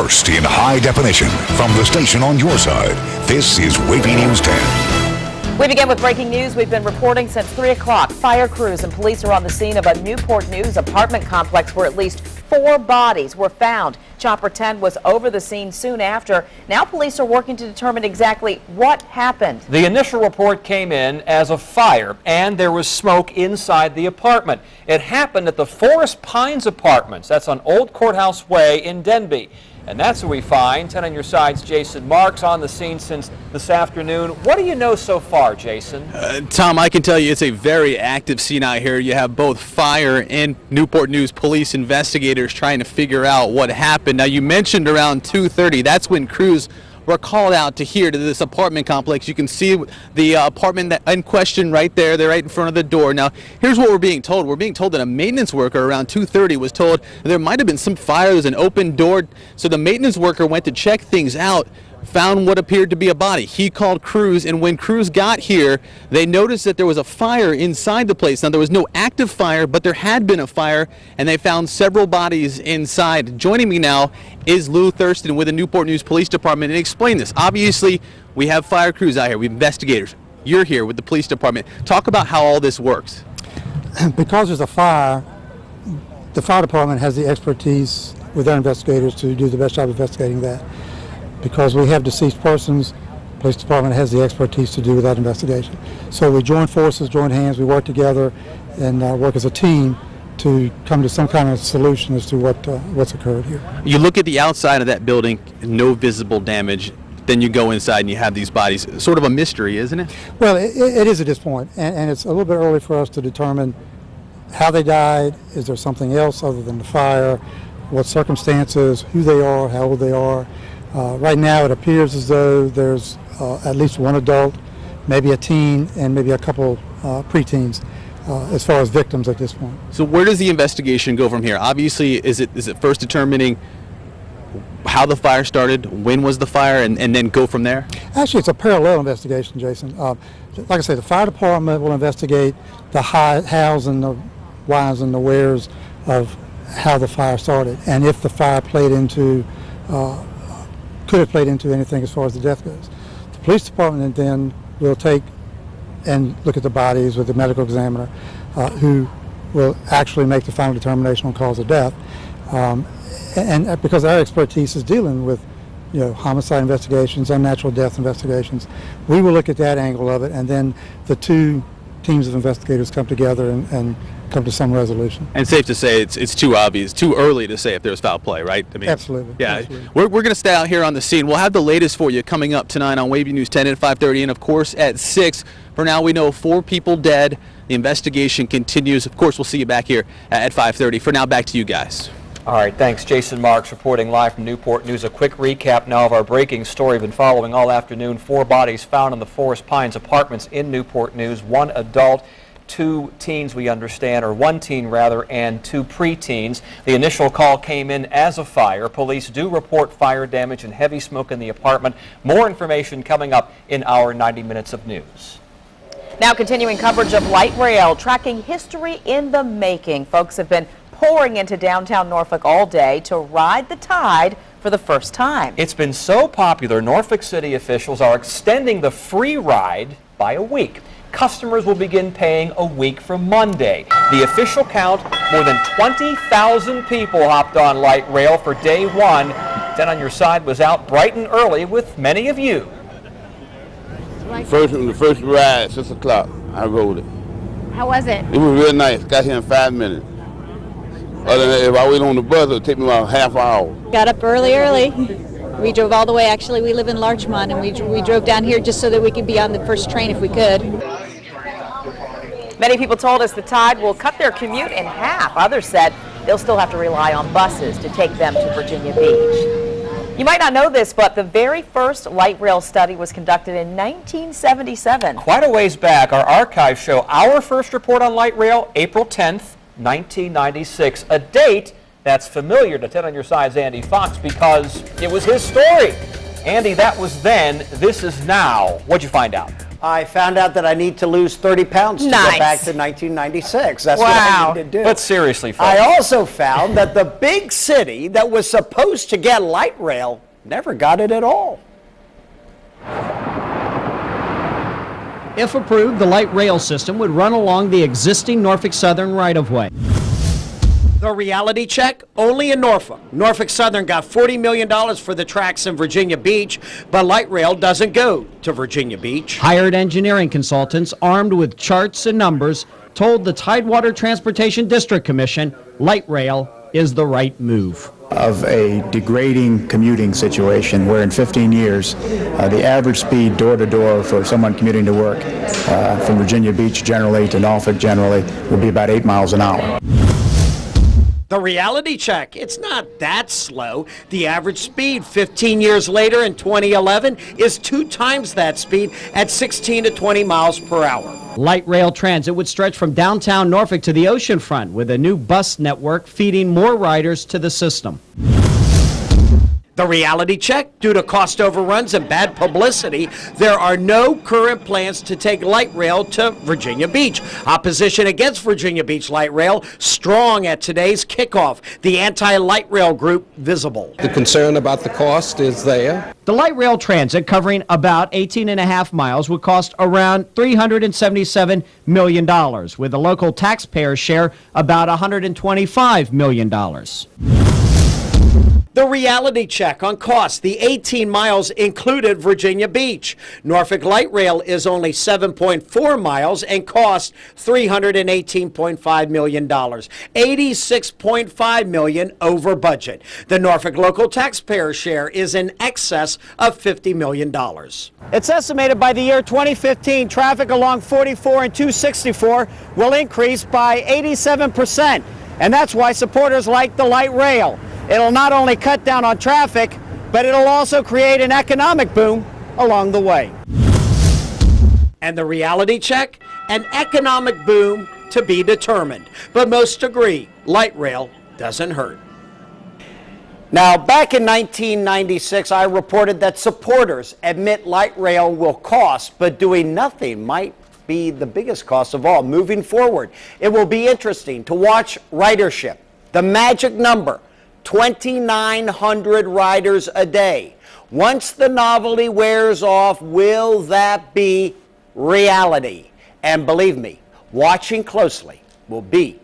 first in high definition from the station on your side. This is WAVY News 10. We begin with breaking news. We've been reporting since 3 o'clock. Fire crews and police are on the scene of a Newport News apartment complex where at least 4 bodies were found. Chopper 10 was over the scene soon after. Now police are working to determine exactly what happened. The initial report came in as a fire, and there was smoke inside the apartment. It happened at the Forest Pines Apartments. That's on Old Courthouse Way in Denby. And that's where we find 10 on your side's Jason Marks on the scene since this afternoon. What do you know so far, Jason? Tom, I can tell you it's a very active scene out here. You have both fire and Newport News police investigators trying to figure out what happened. Now, you mentioned around 2:30. That's when crews were called out to this apartment complex. You can see the apartment that in question right there. They're right in front of the door. Now, here's what we're being told. We're being told that a maintenance worker around 2:30 was told there might have been some fire. There's an open door. So the maintenance worker went to check things out, found what appeared to be a body. He called crews, and when crews got here, they noticed that there was a fire inside the place. Now, there was no active fire, but there had been a fire, and they found several bodies inside. Joining me now is Lou Thurston with the Newport News Police Department, and explain this. Obviously, we have fire crews out here, we have investigators. You're here with the police department. Talk about how all this works. Because there's a fire, the fire department has the expertise with their investigators to do the best job of investigating that. Because we have deceased persons, the police department has the expertise to do that investigation. So we join forces, join hands, we work together and work as a team to come to some kind of solution as to what's occurred here. You look at the outside of that building, no visible damage. Then you go inside and you have these bodies. Sort of a mystery, isn't it? Well, it is at this point, and it's a little bit early for us to determine how they died. Is there something else other than the fire? What circumstances, who they are, how old they are. Right now it appears as though there's at least one adult, maybe a teen, and maybe a couple preteens as far as victims at this point. So where does the investigation go from here? Obviously, is it first determining how the fire started, when was the fire, and then go from there? Actually, it's a parallel investigation, Jason. Like I say, the fire department will investigate the hows and the whys and the wheres of how the fire started, and if the fire could have played into anything as far as the death goes. The police department then will take and look at the bodies with the medical examiner who will actually make the final determination on cause of death. And because our expertise is dealing with homicide investigations, unnatural death investigations, we will look at that angle of it, and then the two teams of investigators come together and come to some resolution. And safe to say it's too obvious, too early to say if there's foul play, right? I mean, absolutely. Yeah, absolutely. We're going to stay out here on the scene. We'll have the latest for you coming up tonight on WAVY News 10 at 5:30 and of course at 6. For now, we know 4 people dead. The investigation continues. Of course, we'll see you back here at 5:30. For now, back to you guys. All right, thanks. Jason Marks reporting live from Newport News. A quick recap now of our breaking story. Been following all afternoon. 4 bodies found in the Forest Pines Apartments in Newport News. 1 adult, 2 teens, we understand, or 1 teen rather, and 2 preteens. The initial call came in as a fire. Police do report fire damage and heavy smoke in the apartment. More information coming up in our 90 minutes of news. Now continuing coverage of light rail, tracking history in the making. Folks have been pouring into downtown Norfolk all day to ride the tide for the first time. It's been so popular, Norfolk City officials are extending the free ride by a week. Customers will begin paying a week from Monday. The official count, more than 20,000 people hopped on light rail for day 1. 10 on your side was out bright and early with many of you. The first ride, 6 o'clock, I rode it. How was it? It was real nice. Got here in 5 minutes. Other than that, if I wait on the bus, it would take me about half an hour. Got up early. We drove all the way. Actually, we live in Larchmont, and we drove down here just so that we could be on the first train if we could. Many people told us the tide will cut their commute in half. Others said they'll still have to rely on buses to take them to Virginia Beach. You might not know this, but the very first light rail study was conducted in 1977. Quite a ways back. Our archives show our first report on light rail, April 10th, 1996, a date that's familiar to 10 on your side's Andy Fox because it was his story. Andy, that was then, this is now. What'd you find out? I found out that I need to lose 30 pounds to Nice. get back to 1996. That's Wow. what I need to do. But seriously, folks. I also found that the big city that was supposed to get light rail never got it at all. If approved, the light rail system would run along the existing Norfolk Southern right-of-way. The reality check, only in Norfolk. Norfolk Southern got $40 million for the tracks in Virginia Beach, but light rail doesn't go to Virginia Beach. Hired engineering consultants armed with charts and numbers told the Tidewater Transportation District Commission light rail is the right move. Of a degrading commuting situation where in 15 years the average speed door to door for someone commuting to work from Virginia Beach generally to Norfolk generally will be about 8 miles an hour. The reality check, it's not that slow. The average speed 15 years later in 2011 is 2 times that speed at 16 to 20 miles per hour. Light rail transit would stretch from downtown Norfolk to the oceanfront with a new bus network feeding more riders to the system. The reality check, due to cost overruns and bad publicity, there are no current plans to take light rail to Virginia Beach. Opposition against Virginia Beach light rail strong at today's kickoff. The anti-light rail group Visible. The concern about the cost is there. The light rail transit, covering about 18.5 miles, would cost around $377 million, with the local taxpayer share about $125 million. The reality check on cost. The 18 miles included Virginia Beach. Norfolk Light Rail is only 7.4 miles and costs $318.5 million. $86.5 million over budget. The Norfolk local taxpayer share is in excess of $50 million. It's estimated by the year 2015, traffic along 44 and 264 will increase by 87%. And that's why supporters like the light rail. It'll not only cut down on traffic, but it'll also create an economic boom along the way. And the reality check? An economic boom to be determined. But most agree, light rail doesn't hurt. Now, back in 1996, I reported that supporters admit light rail will cost, but doing nothing might be the biggest cost of all. Moving forward, it will be interesting to watch ridership. The magic number, 2,900 riders a day. Once the novelty wears off, will that be reality? And believe me, watching closely will be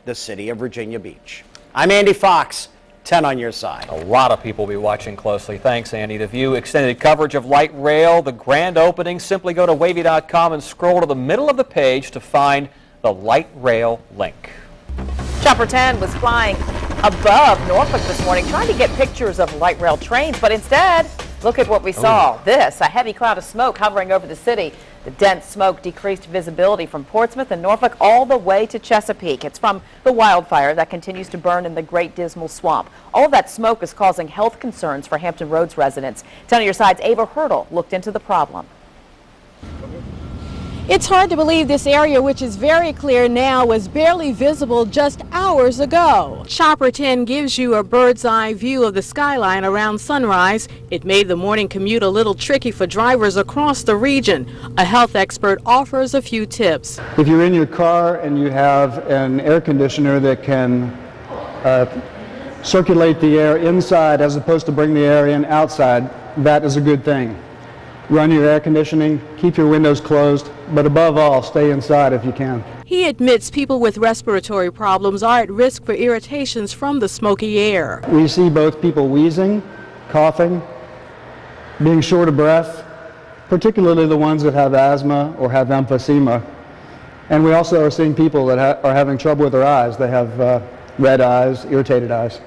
the city of Virginia Beach. I'm Andy Fox, 10 on your side. A lot of people will be watching closely. Thanks, Andy. To view extended coverage of light rail, the grand opening, simply go to WAVY.com and scroll to the middle of the page to find the light rail link. Chopper 10 was flying above Norfolk this morning, trying to get pictures of light rail trains, but instead, look at what we saw. This, a heavy cloud of smoke hovering over the city. The dense smoke decreased visibility from Portsmouth and Norfolk all the way to Chesapeake. It's from the wildfire that continues to burn in the Great Dismal Swamp. All of that smoke is causing health concerns for Hampton Roads residents. 10 on your side's Ava Hurdle looked into the problem. It's hard to believe this area, which is very clear now, was barely visible just hours ago. Chopper 10 gives you a bird's eye view of the skyline around sunrise. It made the morning commute a little tricky for drivers across the region. A health expert offers a few tips. If you're in your car and you have an air conditioner that can circulate the air inside as opposed to bring the air in outside, that is a good thing. Run your air conditioning, keep your windows closed, but above all, stay inside if you can. He admits people with respiratory problems are at risk for irritations from the smoky air. We see both people wheezing, coughing, being short of breath, particularly the ones that have asthma or have emphysema. And we also are seeing people that are having trouble with their eyes. They have red eyes, irritated eyes.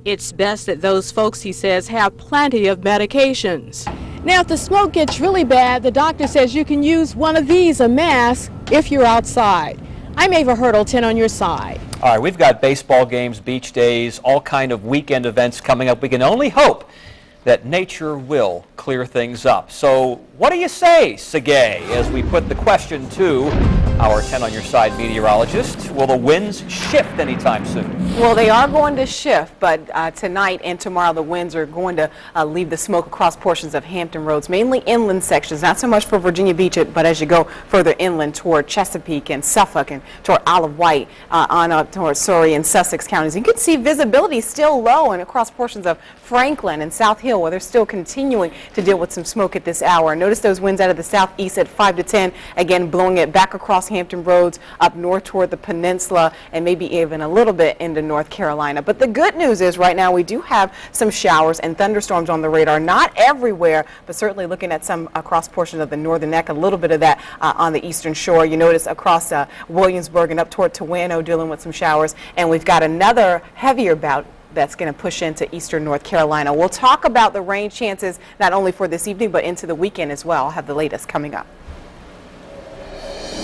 It's best that those folks, he says, have plenty of medications. Now, if the smoke gets really bad, the doctor says you can use one of these, a mask, if you're outside. I'm Ava Hurdle, 10 on your side. All right, we've got baseball games, beach days, all kind of weekend events coming up. We can only hope that nature will clear things up. So what do you say, Sergey, as we put the question to our 10 on your side meteorologist. Will the winds shift anytime soon? Well, they are going to shift, but tonight and tomorrow the winds are going to leave the smoke across portions of Hampton Roads, mainly inland sections, not so much for Virginia Beach, but as you go further inland toward Chesapeake and Suffolk and toward Isle of Wight, on up toward Surrey and Sussex counties. You can see visibility still low and across portions of Franklin and South Hill, where they're still continuing to deal with some smoke at this hour. Notice those winds out of the southeast at 5 to 10, again blowing it back across Hampton Roads, up north toward the peninsula, and maybe even a little bit into North Carolina. But the good news is right now we do have some showers and thunderstorms on the radar. Not everywhere, but certainly looking at some across portions of the northern neck, a little bit of that on the eastern shore. You notice across Williamsburg and up toward Towano dealing with some showers. And we've got another heavier bout that's going to push into eastern North Carolina. We'll talk about the rain chances not only for this evening but into the weekend as well. I'll have the latest coming up.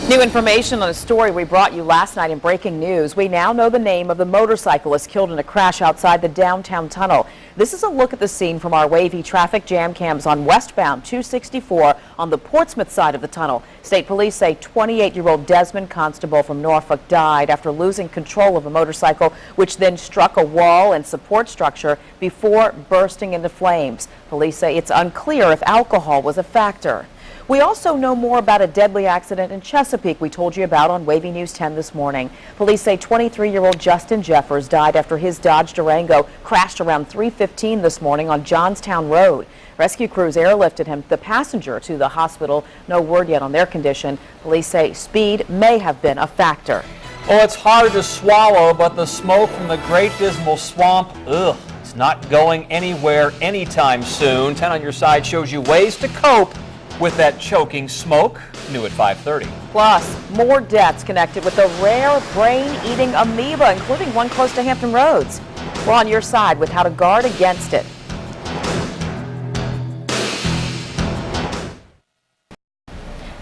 New information on a story we brought you last night in breaking news. We now know the name of the motorcyclist killed in a crash outside the downtown tunnel. This is a look at the scene from our WAVY traffic jam cams on westbound 264 on the Portsmouth side of the tunnel. State police say 28-year-old Desmond Constable from Norfolk died after losing control of a motorcycle, which then struck a wall and support structure before bursting into flames. Police say it's unclear if alcohol was a factor. We also know more about a deadly accident in Chesapeake we told you about on WAVY News 10 this morning. Police say 23-year-old Justin Jeffers died after his Dodge Durango crashed around 3:15 this morning on Johnstown Road. Rescue crews airlifted him, the passenger, to the hospital. No word yet on their condition. Police say speed may have been a factor. Well, it's hard to swallow, but the smoke from the Great Dismal Swamp, it's not going anywhere anytime soon. 10 on your side shows you ways to cope with that choking smoke, new at 5:30. Plus, more deaths connected with the rare brain-eating amoeba, including one close to Hampton Roads. We're on your side with how to guard against it.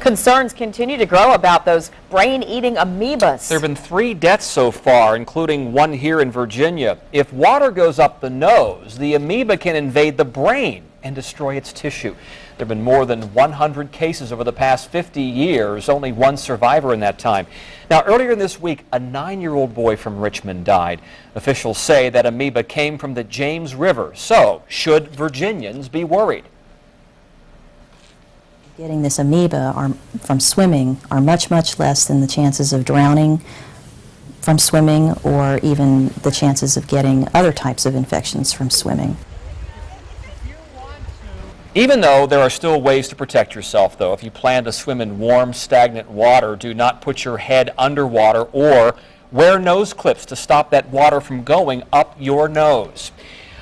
Concerns continue to grow about those brain-eating amoebas. There have been 3 deaths so far, including one here in Virginia. If water goes up the nose, the amoeba can invade the brain and destroy its tissue. There have been more than 100 cases over the past 50 years, only one survivor in that time. Now, earlier this week, a 9-year-old boy from Richmond died. Officials say that amoeba came from the James River. So, should Virginians be worried? Getting this amoeba from swimming are much, much less than the chances of drowning from swimming or even the chances of getting other types of infections from swimming. Even though there are still ways to protect yourself, though, if you plan to swim in warm, stagnant water, do not put your head underwater or wear nose clips to stop that water from going up your nose.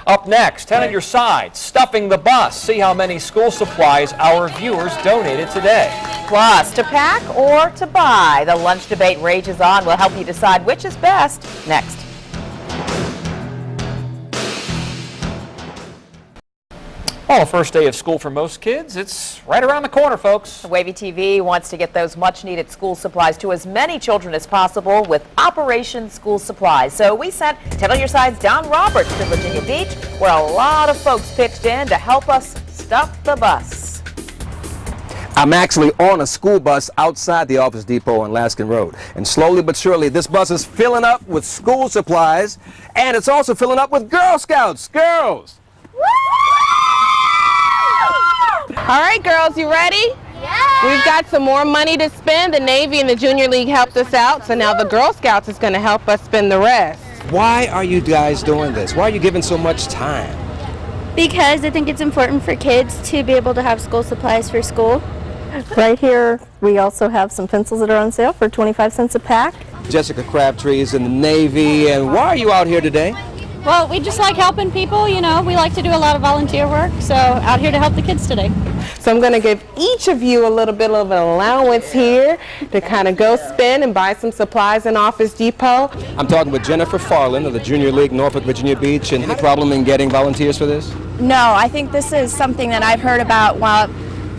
Up next, 10 on your side, stuffing the bus. See how many school supplies our viewers donated today. Plus, to pack or to buy, the lunch debate rages on. We'll help you decide which is best next. Well, the first day of school for most kids, it's right around the corner, folks. WAVY TV wants to get those much-needed school supplies to as many children as possible with Operation School Supplies. So we sent 10 on your side's Don Roberts to Virginia Beach, where a lot of folks pitched in to help us stuff the bus. I'm actually on a school bus outside the Office Depot on Laskin Road. And slowly but surely, this bus is filling up with school supplies, and it's also filling up with Girl Scouts. Girls! All right, girls, you ready? Yeah. We've got some more money to spend. The Navy and the Junior League helped us out, so now the Girl Scouts is going to help us spend the rest. Why are you guys doing this? Why are you giving so much time? Because I think it's important for kids to be able to have school supplies for school. Right here, we also have some pencils that are on sale for 25 cents a pack. Jessica Crabtree is in the Navy, and why are you out here today? Well, we just like helping people, you know. We like to do a lot of volunteer work, so out here to help the kids today. So I'm going to give each of you a little bit of an allowance here to kind of go spend and buy some supplies in Office Depot. I'm talking with Jennifer Farland of the Junior League, Norfolk, Virginia Beach. And any problem in getting volunteers for this? No, I think this is something that I've heard about while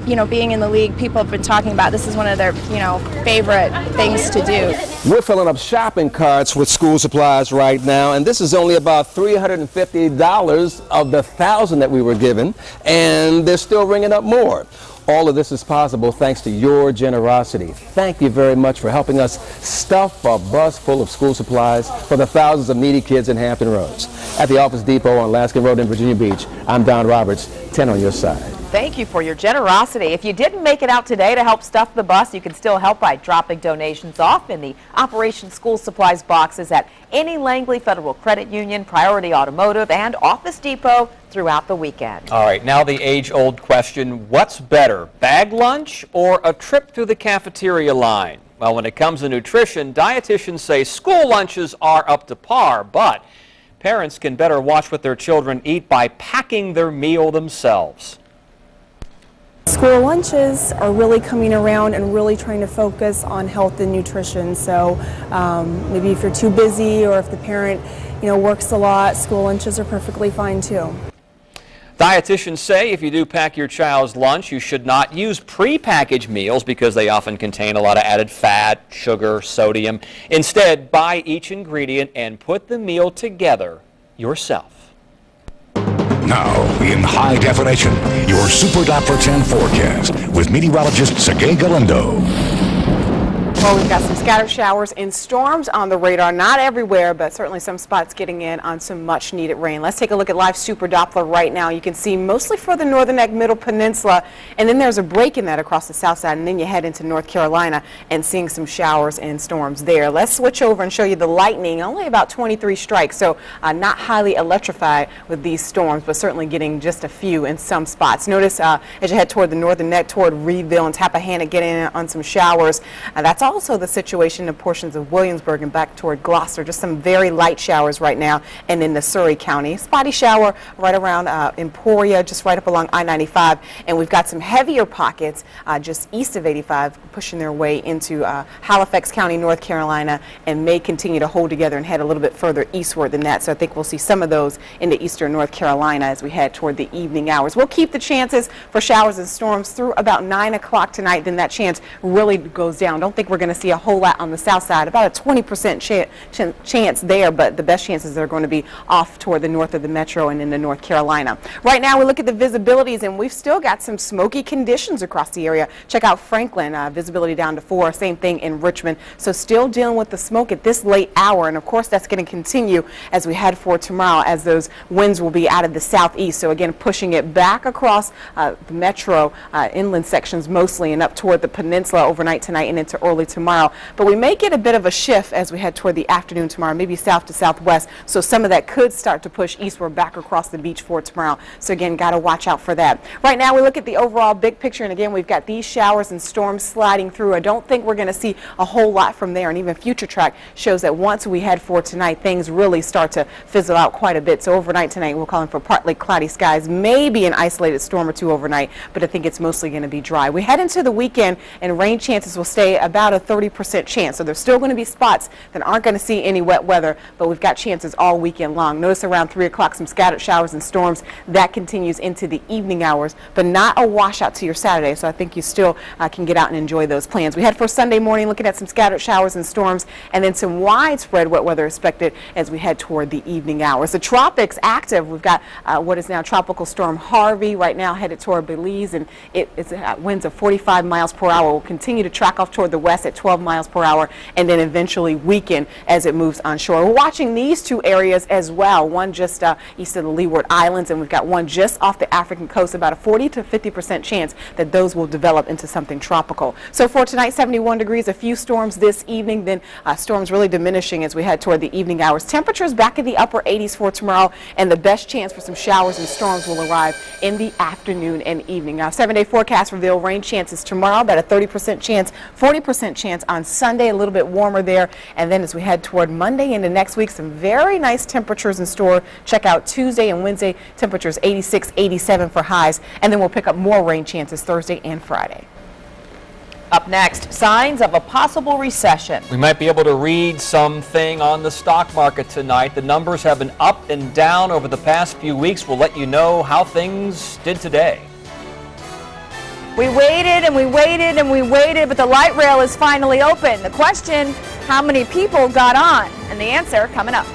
you know, being in the league, people have been talking about this is one of their, you know, favorite things to do. We're filling up shopping carts with school supplies right now, and this is only about $350 of the $1,000 that we were given, and they're still ringing up more. All of this is possible thanks to your generosity. Thank you very much for helping us stuff a bus full of school supplies for the thousands of needy kids in Hampton Roads. At the Office Depot on Laskin Road in Virginia Beach, I'm Don Roberts, 10 on your side. Thank you for your generosity. If you didn't make it out today to help stuff the bus, you can still help by dropping donations off in the Operation School Supplies boxes at any Langley Federal Credit Union, Priority Automotive, and Office Depot throughout the weekend. All right, now the age-old question, what's better, bag lunch or a trip through the cafeteria line? Well, when it comes to nutrition, dietitians say school lunches are up to par, but parents can better watch what their children eat by packing their meal themselves. School lunches are really coming around and really trying to focus on health and nutrition. So maybe if you're too busy or if the parent, you know, works a lot, school lunches are perfectly fine too. Dietitians say if you do pack your child's lunch, you should not use pre-packaged meals because they often contain a lot of added fat, sugar, sodium. Instead, buy each ingredient and put the meal together yourself. Now, in high definition, your Super Doppler 10 forecast with meteorologist Sergey Galindo. Well, we've got some scattered showers and storms on the radar. Not everywhere, but certainly some spots getting in on some much needed rain. Let's take a look at live Super Doppler right now. You can see mostly for the northern neck, middle peninsula, and then there's a break in that across the south side, and then you head into North Carolina and seeing some showers and storms there. Let's switch over and show you the lightning. Only about 23 strikes, so not highly electrified with these storms, but certainly getting just a few in some spots. Notice as you head toward the northern neck, toward Reedville and Tappahannock, getting in on some showers. That's also the situation in portions of Williamsburg and back toward Gloucester. Just some very light showers right now, and in the Surrey County. Spotty shower right around Emporia, just right up along I-95. And we've got some heavier pockets just east of 85 pushing their way into Halifax County, North Carolina, and may continue to hold together and head a little bit further eastward than that. So I think we'll see some of those into eastern North Carolina as we head toward the evening hours. We'll keep the chances for showers and storms through about 9 o'clock tonight. Then that chance really goes down. Don't think we're going to see a whole lot on the south side, about a 20% chance there, but the best chances are going to be off toward the north of the metro and into North Carolina. Right now we look at the visibilities, and we've still got some smoky conditions across the area. Check out Franklin, visibility down to 4, same thing in Richmond. So still dealing with the smoke at this late hour, and of course that's going to continue as we head for tomorrow, as those winds will be out of the southeast. So again, pushing it back across the metro inland sections mostly, and up toward the peninsula overnight tonight and into early tomorrow. But we may get a bit of a shift as we head toward the afternoon tomorrow, maybe south to southwest. So some of that could start to push eastward back across the beach for tomorrow. So again, got to watch out for that. Right now we look at the overall big picture, and again, we've got these showers and storms sliding through. I don't think we're going to see a whole lot from there, and even Future Track shows that once we head for tonight, things really start to fizzle out quite a bit. So overnight tonight, we're calling for partly cloudy skies, maybe an isolated storm or two overnight, but I think it's mostly going to be dry. We head into the weekend, and rain chances will stay about a 30% chance. So there's still going to be spots that aren't going to see any wet weather, but we've got chances all weekend long. Notice around 3 o'clock some scattered showers and storms. That continues into the evening hours, but not a washout to your Saturday. So I think you still can get out and enjoy those plans. We head for Sunday morning looking at some scattered showers and storms, and then some widespread wet weather expected as we head toward the evening hours. The tropics active. We've got what is now Tropical Storm Harvey right now headed toward Belize, and it is winds of 45 miles per hour. Will continue to track off toward the west at 12 miles per hour, and then eventually weaken as it moves onshore. We're watching these two areas as well, one just east of the Leeward Islands, and we've got one just off the African coast, about a 40 to 50% chance that those will develop into something tropical. So for tonight, 71 degrees, a few storms this evening, then storms really diminishing as we head toward the evening hours. Temperatures back in the upper 80s for tomorrow, and the best chance for some showers and storms will arrive in the afternoon and evening. Now, 7-day forecast reveal rain chances tomorrow, about a 30% chance, 40% chance on Sunday, a little bit warmer there. And then as we head toward Monday into next week, some very nice temperatures in store. Check out Tuesday and Wednesday, temperatures 86, 87 for highs. And then we'll pick up more rain chances Thursday and Friday. Up next, signs of a possible recession. We might be able to read something on the stock market tonight. The numbers have been up and down over the past few weeks. We'll let you know how things did today. We waited and we waited and we waited, but the light rail is finally open. The question, how many people got on? And the answer coming up.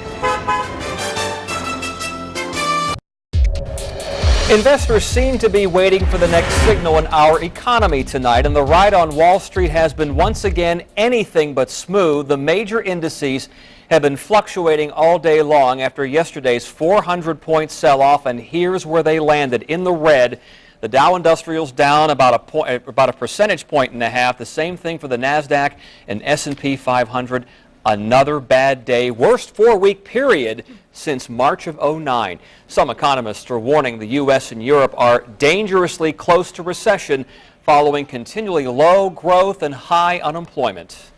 Investors seem to be waiting for the next signal in our economy tonight, and the ride on Wall Street has been once again anything but smooth. The major indices have been fluctuating all day long after yesterday's 400-point sell-off, and here's where they landed, in the red. The Dow Industrial's down about a percentage point and a half. The same thing for the NASDAQ and S&P 500. Another bad day, worst 4-week period since March of '09. Some economists are warning the U.S. and Europe are dangerously close to recession following continually low growth and high unemployment.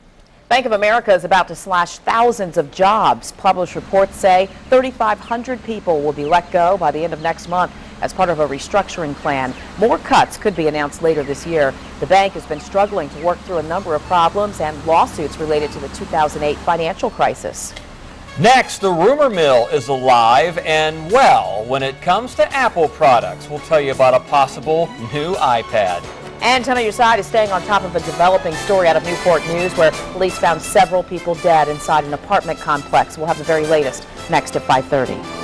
Bank of America is about to slash thousands of jobs. Published reports say 3,500 people will be let go by the end of next month as part of a restructuring plan. More cuts could be announced later this year. The bank has been struggling to work through a number of problems and lawsuits related to the 2008 financial crisis. Next, the rumor mill is alive and well when it comes to Apple products. We'll tell you about a possible new iPad. And 10 on your side is staying on top of a developing story out of Newport News where police found several people dead inside an apartment complex. We'll have the very latest next at 5:30.